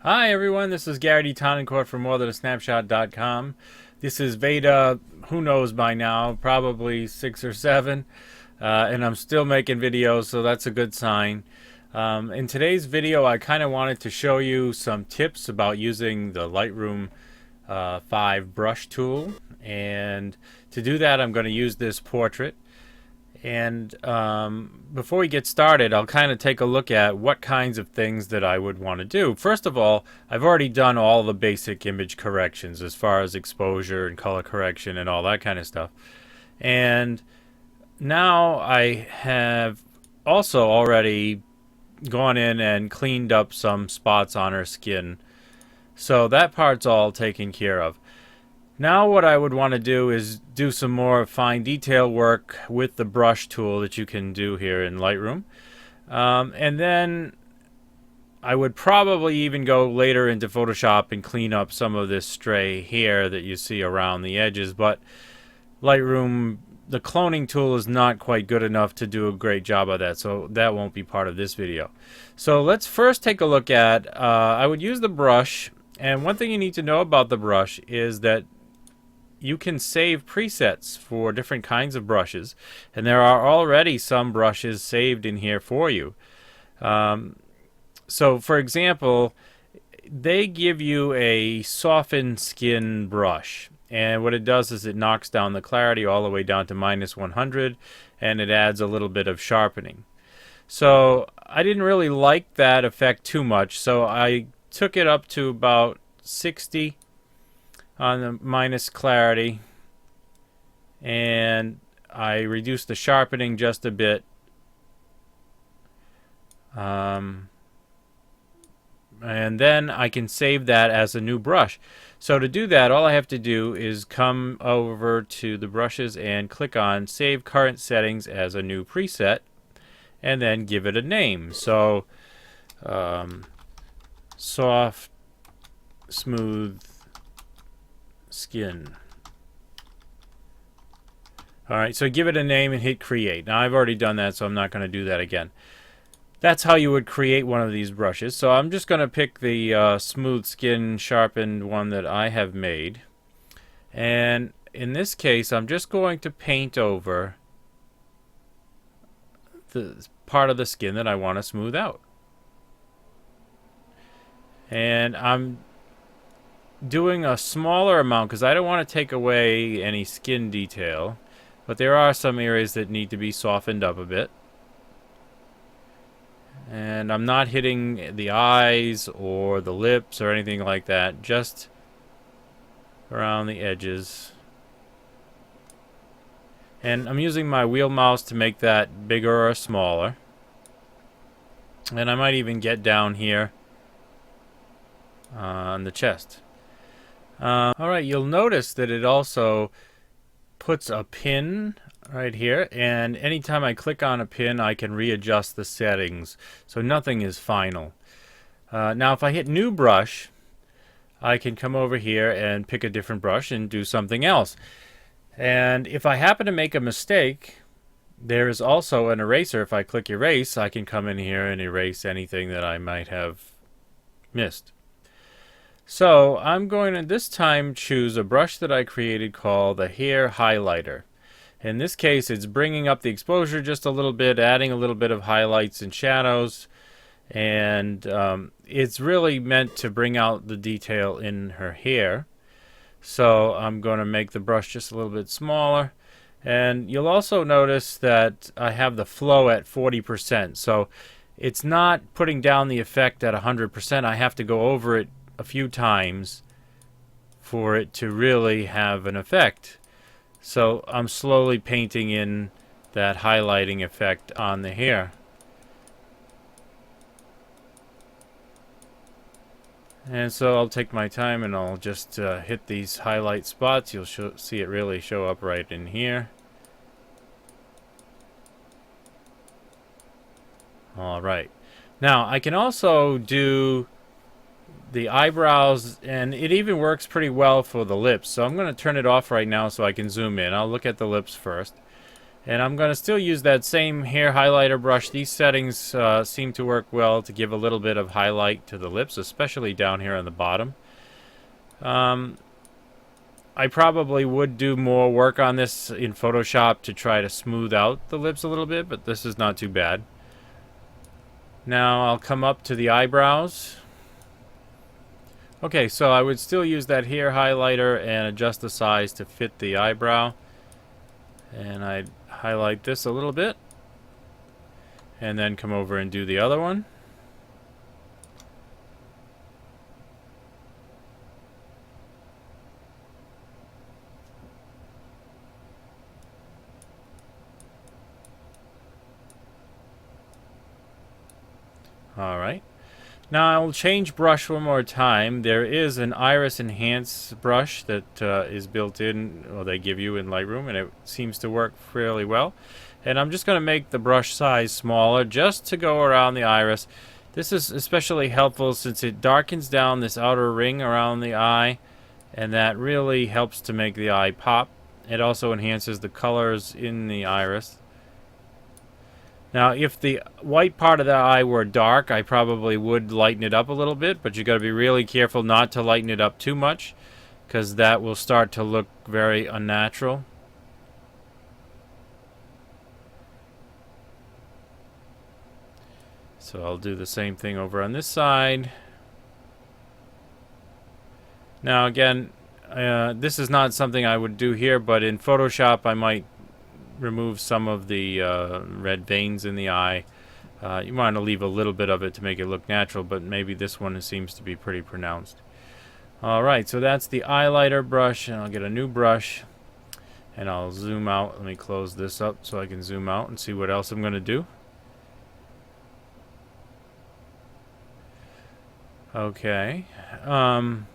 Hi everyone, this is Gary D. Tonnencourt from morethanasnapshot.com. This is Veda, who knows by now, probably 6 or 7, and I'm still making videos, so that's a good sign. In today's video, I kind of wanted to show you some tips about using the Lightroom 5 brush tool, and to do that I'm going to use this portrait. And before we get started, I'll kind of take a look at what kinds of things that I would want to do. First of all, I've already done all the basic image corrections as far as exposure and color correction and all that kind of stuff. And now I have also already gone in and cleaned up some spots on her skin. So that part's all taken care of. Now what I would want to do is do some more fine detail work with the brush tool that you can do here in Lightroom. And then I would probably even go later into Photoshop and clean up some of this stray hair that you see around the edges. But Lightroom, the cloning tool is not quite good enough to do a great job of that, so that won't be part of this video. So let's first take a look at, I would use the brush. And one thing you need to know about the brush is that you can save presets for different kinds of brushes, and there are already some brushes saved in here for you. So for example, they give you a softened skin brush, and what it does is it knocks down the clarity all the way down to -100, and it adds a little bit of sharpening. So I didn't really like that effect too much, so I took it up to about 60 on the minus clarity, and I reduced the sharpening just a bit, and then I can save that as a new brush. So to do that, all I have to do is come over to the brushes and click on Save Current Settings as a new preset, and then give it a name. So soft, smooth skin. Alright, so give it a name and hit create. Now I've already done that, so I'm not going to do that again. That's how you would create one of these brushes. So I'm just going to pick the smooth skin sharpened one that I have made. And in this case, I'm just going to paint over the part of the skin that I want to smooth out. And I'm doing a smaller amount because I don't want to take away any skin detail, but there are some areas that need to be softened up a bit. And I'm not hitting the eyes or the lips or anything like that, just around the edges. And I'm using my wheel mouse to make that bigger or smaller. And I might even get down here on the chest. Alright, you'll notice that it also puts a pin right here, and anytime I click on a pin I can readjust the settings, so nothing is final. Now if I hit new brush, I can come over here and pick a different brush and do something else. And if I happen to make a mistake, there is also an eraser. If I click erase, I can come in here and erase anything that I might have missed. So I'm going to this time choose a brush that I created called the Hair Highlighter. In this case, it's bringing up the exposure just a little bit, adding a little bit of highlights and shadows, and it's really meant to bring out the detail in her hair. So I'm going to make the brush just a little bit smaller, and you'll also notice that I have the flow at 40%, so it's not putting down the effect at 100%. I have to go over it a few times for it to really have an effect. So I'm slowly painting in that highlighting effect on the hair. And so I'll take my time and I'll just hit these highlight spots. You'll see it really show up right in here. Alright. Now I can also do the eyebrows, and it even works pretty well for the lips. So I'm going to turn it off right now so I can zoom in. I'll look at the lips first. And I'm going to still use that same hair highlighter brush. These settings seem to work well to give a little bit of highlight to the lips, especially down here on the bottom. I probably would do more work on this in Photoshop to try to smooth out the lips a little bit, but this is not too bad. Now I'll come up to the eyebrows. Okay, so I would still use that hair highlighter and adjust the size to fit the eyebrow. And I'd highlight this a little bit. And then come over and do the other one. Alright. Now I'll change brush one more time. There is an iris enhance brush that is built in, or they give you in Lightroom, and it seems to work fairly well. And I'm just going to make the brush size smaller just to go around the iris. This is especially helpful since it darkens down this outer ring around the eye, and that really helps to make the eye pop. It also enhances the colors in the iris. Now, if the white part of the eye were dark, I probably would lighten it up a little bit, but you got to be really careful not to lighten it up too much, because that will start to look very unnatural. So I'll do the same thing over on this side. Now, again, this is not something I would do here, but in Photoshop I might remove some of the red veins in the eye. You want to leave a little bit of it to make it look natural, but maybe this one seems to be pretty pronounced. Alright, so that's the highlighter brush, and I'll get a new brush and I'll zoom out. Let me close this up so I can zoom out and see what else I'm going to do. Okay. I'll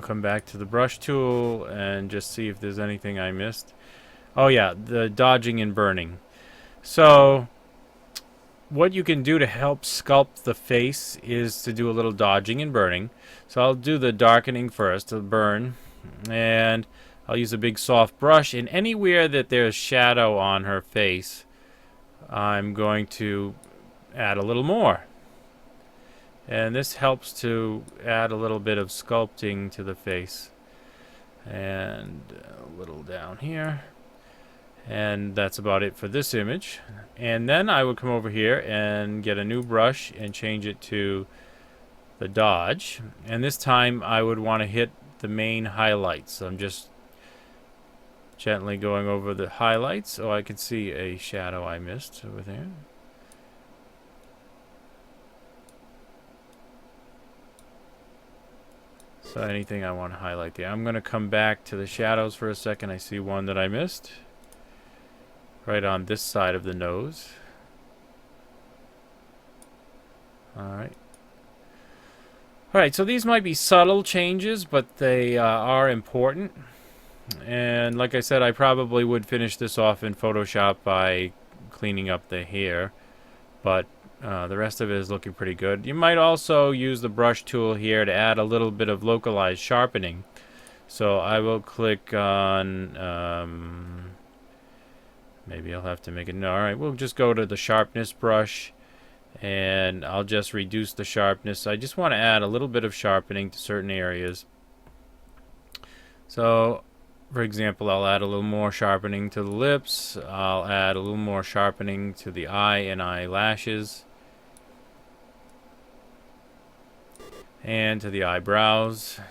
come back to the brush tool and just see if there's anything I missed. Oh yeah, the dodging and burning. So what you can do to help sculpt the face is to do a little dodging and burning. So I'll do the darkening first, to burn, and I'll use a big soft brush, and anywhere that there's shadow on her face, I'm going to add a little more. And this helps to add a little bit of sculpting to the face. And a little down here. And that's about it for this image. And then I would come over here and get a new brush and change it to the dodge. And this time I would want to hit the main highlights. So I'm just gently going over the highlights. Oh, I can see a shadow I missed over there. So anything I want to highlight there. I'm going to come back to the shadows for a second. I see one that I missed. Right on this side of the nose. Alright. Alright, so these might be subtle changes, but they are important. And like I said, I probably would finish this off in Photoshop by cleaning up the hair. But the rest of it is looking pretty good. You might also use the brush tool here to add a little bit of localized sharpening. So I will click on, maybe I'll have to make it, no, alright, we'll just go to the sharpness brush, and I'll just reduce the sharpness. I just want to add a little bit of sharpening to certain areas. So, for example, I'll add a little more sharpening to the lips. I'll add a little more sharpening to the eye and eyelashes. And to the eyebrows.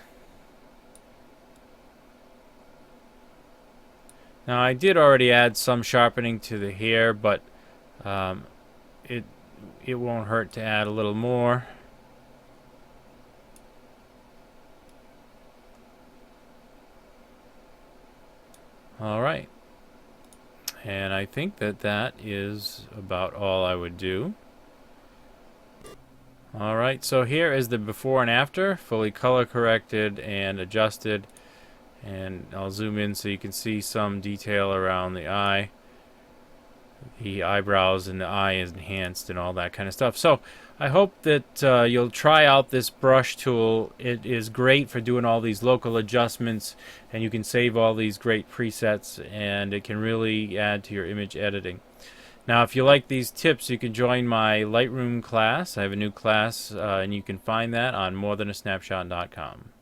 Now I did already add some sharpening to the hair, but it won't hurt to add a little more. Alright. And I think that is about all I would do. Alright, so here is the before and after, fully color corrected and adjusted. And I'll zoom in so you can see some detail around the eye. The eyebrows and the eye is enhanced and all that kind of stuff. So I hope that you'll try out this brush tool. It is great for doing all these local adjustments, and you can save all these great presets, and it can really add to your image editing. Now, if you like these tips, you can join my Lightroom class. I have a new class, and you can find that on morethanasnapshot.com.